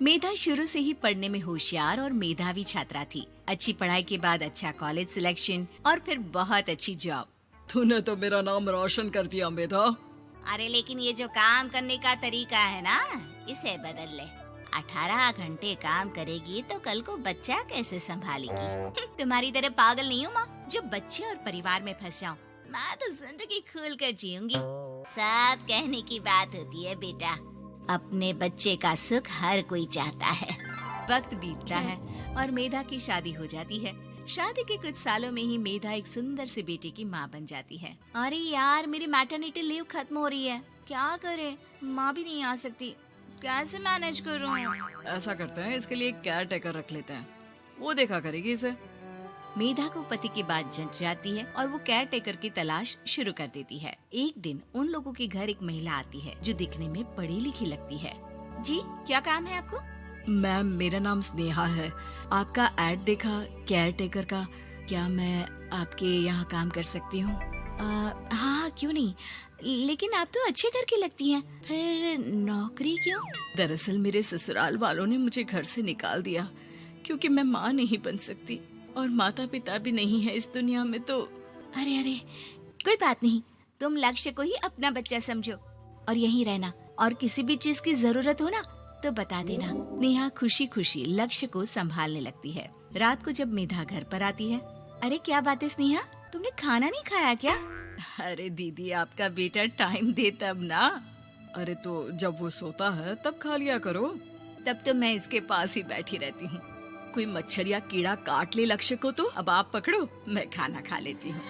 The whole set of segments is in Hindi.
मेधा शुरू से ही पढ़ने में होशियार और मेधावी छात्रा थी। अच्छी पढ़ाई के बाद अच्छा कॉलेज सिलेक्शन और फिर बहुत अच्छी जॉब। तूने तो मेरा नाम रोशन कर दिया मेधा। अरे लेकिन ये जो काम करने का तरीका है ना, इसे बदल ले। 18 घंटे काम करेगी तो कल को बच्चा कैसे संभालेगी? तुम्हारी तरह पागल नहीं हूँ माँ, जो बच्चे और परिवार में फंस जाऊँ। मैं तो जिंदगी खुल कर जीऊंगी। सब कहने की बात होती है बेटा, अपने बच्चे का सुख हर कोई चाहता है। वक्त बीतता है और मेधा की शादी हो जाती है। शादी के कुछ सालों में ही मेधा एक सुंदर से बेटे की माँ बन जाती है। अरे यार, मेरी मैटरनिटी लीव खत्म हो रही है, क्या करे? माँ भी नहीं आ सकती, कैसे मैनेज करूँ? ऐसा करते हैं, इसके लिए एक केयर टेकर रख लेते हैं, वो देखा करेगी इसे। मेधा को पति की बात जंच जाती है और वो केयर टेकर की तलाश शुरू कर देती है। एक दिन उन लोगों के घर एक महिला आती है जो दिखने में पढ़ी लिखी लगती है। जी, क्या काम है आपको? मैम, मेरा नाम स्नेहा है। आपका एड देखा केयर टेकर का, क्या मैं आपके यहाँ काम कर सकती हूँ? हाँ, क्यों नहीं, लेकिन आप तो अच्छे घर की लगती हैं, फिर नौकरी क्यों? दरअसल मेरे ससुराल वालों ने मुझे घर से निकाल दिया क्योंकि मैं माँ नहीं बन सकती और माता पिता भी नहीं है इस दुनिया में। तो अरे कोई बात नहीं, तुम लक्ष्य को ही अपना बच्चा समझो और यहीं रहना, और किसी भी चीज की जरूरत हो ना तो बता देना। नेहा खुशी खुशी लक्ष्य को संभालने लगती है। रात को जब मेधा घर पर आती है, अरे क्या बात है स्नेहा, तुमने खाना नहीं खाया क्या? अरे दीदी, आपका बेटा टाइम दे तब ना। अरे तो जब वो सोता है तब खा लिया करो। तब तो मैं इसके पास ही बैठी रहती हूँ। कोई मच्छर या कीड़ा काट ले लक्ष्य को तो अब आप पकड़ो, मैं खाना खा लेती हूँ।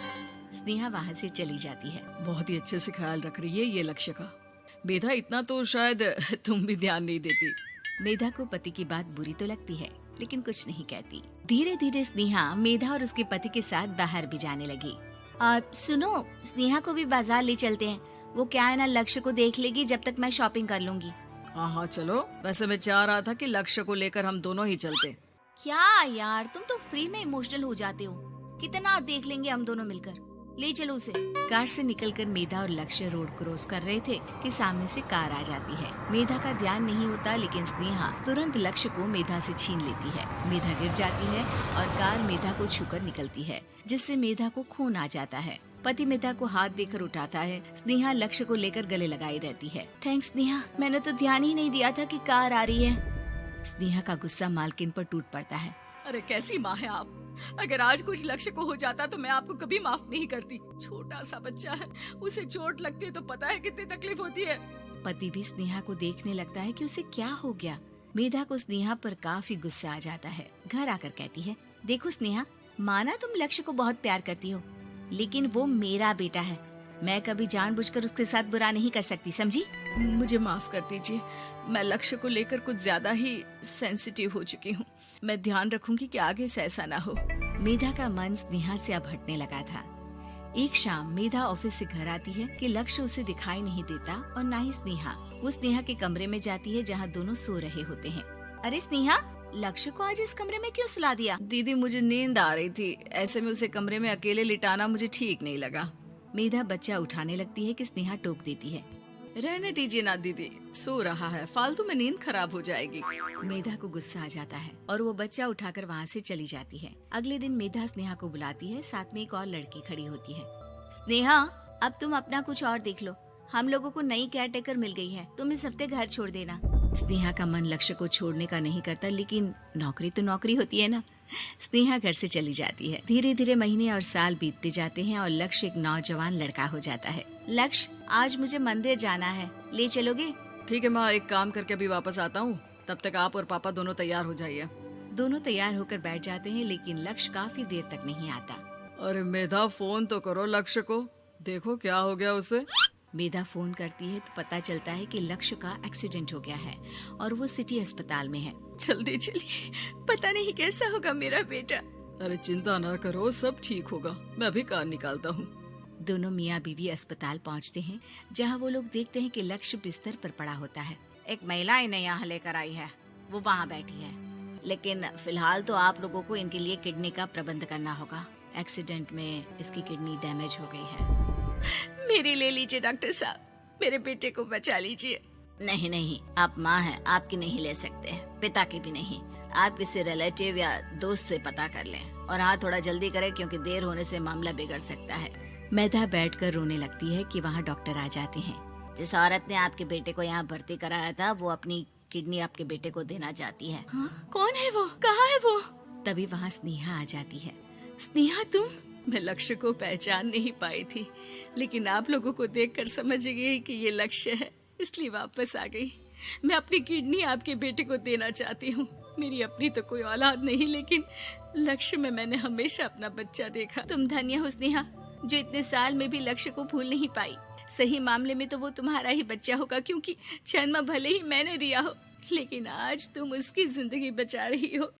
स्नेहा वहाँ से चली जाती है। बहुत ही अच्छे से ख्याल रख रही है ये लक्ष्य का। मेधा, इतना तो शायद तुम भी ध्यान नहीं देती। मेधा को पति की बात बुरी तो लगती है, लेकिन कुछ नहीं कहती। धीरे धीरे स्नेहा मेधा और उसके पति के साथ बाहर भी जाने लगी। सुनो, स्नेहा को भी बाजार ले चलते हैं, वो क्या है ना, लक्ष्य को देख लेगी जब तक मैं शॉपिंग कर लूंगी। हाँ चलो, वैसे मैं चाह रहा था कि लक्ष्य को लेकर हम दोनों ही चलते। क्या यार, तुम तो फ्री में इमोशनल हो जाते हो, कितना देख लेंगे हम दोनों मिलकर, ले चलो उसे। कार से निकलकर मेधा और लक्ष्य रोड क्रॉस कर रहे थे कि सामने से कार आ जाती है। मेधा का ध्यान नहीं होता, लेकिन स्नेहा तुरंत लक्ष्य को मेधा से छीन लेती है। मेधा गिर जाती है और कार मेधा को छूकर निकलती है, जिससे मेधा को खून आ जाता है। पति मेधा को हाथ देकर उठाता है। स्नेहा लक्ष्य को लेकर गले लगाई रहती है। थैंक्स स्नेहा, मैंने तो ध्यान ही नहीं दिया था कि कार आ रही है। स्नेहा का गुस्सा मालकिन पर टूट पड़ता है। अरे कैसी माँ है आप, अगर आज कुछ लक्ष्य को हो जाता तो मैं आपको कभी माफ नहीं करती। छोटा सा बच्चा है, उसे चोट लगती है तो पता है कितनी तकलीफ होती है। पति भी स्नेहा को देखने लगता है कि उसे क्या हो गया। मेधा को स्नेहा पर काफी गुस्सा आ जाता है। घर आकर कहती है, देखो स्नेहा, माना तुम लक्ष्य को बहुत प्यार करती हो, लेकिन वो मेरा बेटा है, मैं कभी जानबूझकर उसके साथ बुरा नहीं कर सकती, समझी? मुझे माफ कर दीजिए, मैं लक्ष्य को लेकर कुछ ज्यादा ही सेंसिटिव हो चुकी हूँ। मैं ध्यान रखूंगी कि आगे से ऐसा ना हो। मेधा का मन स्नेहा से अब हटने लगा था। एक शाम मेधा ऑफिस से घर आती है कि लक्ष्य उसे दिखाई नहीं देता और ना ही स्नेहा। वो स्नेहा के कमरे में जाती है जहाँ दोनों सो रहे होते हैं। अरे स्नेहा, लक्ष्य को आज इस कमरे में क्यों सुला दिया? दीदी, मुझे नींद आ रही थी, ऐसे में उसे कमरे में अकेले लिटाना मुझे ठीक नहीं लगा। मेधा बच्चा उठाने लगती है कि स्नेहा टोक देती है। रहने दीजिए ना दीदी, सो रहा है, फालतू में नींद खराब हो जाएगी। मेधा को गुस्सा आ जाता है और वो बच्चा उठाकर वहाँ से चली जाती है। अगले दिन मेधा स्नेहा को बुलाती है, साथ में एक और लड़की खड़ी होती है। स्नेहा, अब तुम अपना कुछ और देख लो, हम लोगों को नई केयर टेकर मिल गई है, तुम इस हफ्ते घर छोड़ देना। स्नेहा का मन लक्ष्य को छोड़ने का नहीं करता, लेकिन नौकरी तो नौकरी होती है ना। स्नेहा घर से चली जाती है। धीरे धीरे महीने और साल बीतते जाते हैं और लक्ष्य एक नौजवान लड़का हो जाता है। लक्ष्य, आज मुझे मंदिर जाना है, ले चलोगे? ठीक है माँ, एक काम करके अभी वापस आता हूँ, तब तक आप और पापा दोनों तैयार हो जाइए। दोनों तैयार होकर बैठ जाते हैं, लेकिन लक्ष्य काफी देर तक नहीं आता। अरे मेधा, फोन तो करो लक्ष्य को, देखो क्या हो गया उसे। मेधा फोन करती है तो पता चलता है कि लक्ष्य का एक्सीडेंट हो गया है और वो सिटी अस्पताल में है। जल्दी चलिए, पता नहीं कैसा होगा मेरा बेटा। अरे चिंता ना करो, सब ठीक होगा, मैं अभी कार निकालता हूँ। दोनों मियाँ बीवी अस्पताल पहुँचते हैं, जहाँ वो लोग देखते हैं कि लक्ष्य बिस्तर पर पड़ा होता है। एक महिला इन्हें यहाँ लेकर आई है, वो वहाँ बैठी है, लेकिन फिलहाल तो आप लोगों को इनके लिए किडनी का प्रबंध करना होगा। एक्सीडेंट में इसकी किडनी डैमेज हो गई है। मेरी ले लीजिए डॉक्टर साहब, मेरे बेटे को बचा लीजिए। नहीं नहीं, आप माँ हैं, आपकी नहीं ले सकते, पिता की भी नहीं। आप किसी रिलेटिव या दोस्त से पता कर लें, और हाँ थोड़ा जल्दी करें क्योंकि देर होने से मामला बिगड़ सकता है। मेधा बैठकर रोने लगती है कि वहाँ डॉक्टर आ जाते हैं। जिस औरत ने आपके बेटे को यहाँ भर्ती कराया था वो अपनी किडनी आपके बेटे को देना चाहती है। हाँ? कौन है वो? कहाँ है वो? तभी वहाँ स्नेहा आ जाती है। स्नेहा तुम? मैं लक्ष्य को पहचान नहीं पाई थी, लेकिन आप लोगों को देखकर समझ गई कि ये लक्ष्य है, इसलिए वापस आ गई। मैं अपनी किडनी आपके बेटे को देना चाहती हूँ। मेरी अपनी तो कोई औलाद नहीं, लेकिन लक्ष्य में मैंने हमेशा अपना बच्चा देखा। तुम धन्य हो स्नेहा, जो इतने साल में भी लक्ष्य को भूल नहीं पाई। सही मामले में तो वो तुम्हारा ही बच्चा होगा, क्योंकि जन्म भले ही मैंने दिया हो, लेकिन आज तुम उसकी जिंदगी बचा रही हो।